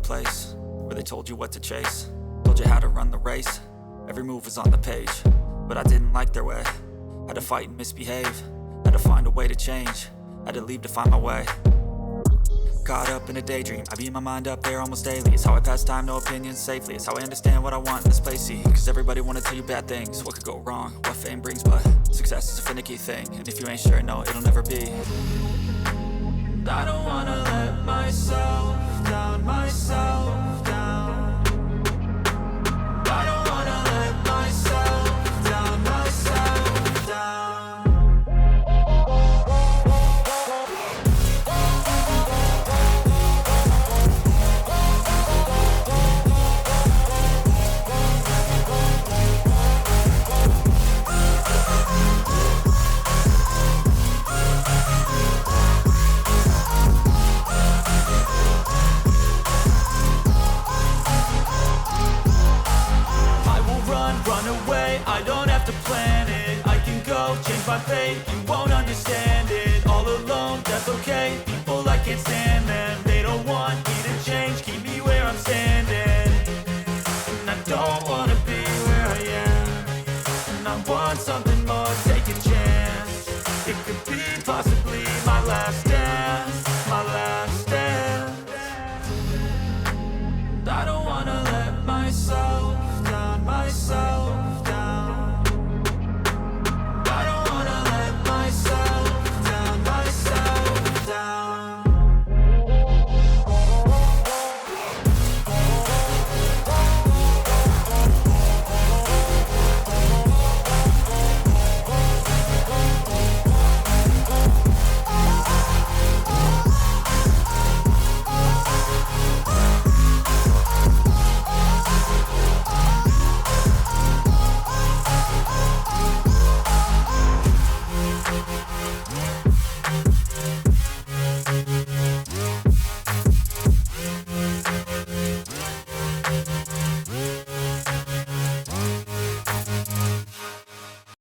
place where they told you what to chase, told you how to run the race. Every move was on the page, but I didn't like their way. Had to fight and misbehave, had to find a way to change, had to leave to find my way. Caught up in a daydream, I beat my mind up there almost daily. It's how I pass time, no opinions safely. It's how I understand what I want in this place, see. Cause everybody wanna tell you bad things, what could go wrong, what fame brings. But success is a finicky thing, and if you ain't sure, no, it'll never be. I don't wanna let myself down, myself down. I don't wanna let myself down, myself down. I don't have to plan it, I can go change my fate. You won't understand it, all alone, that's okay. People, I can't stand them, they don't want me to change. Keep me where I'm standing, and I don't wanna be where I am. And I want something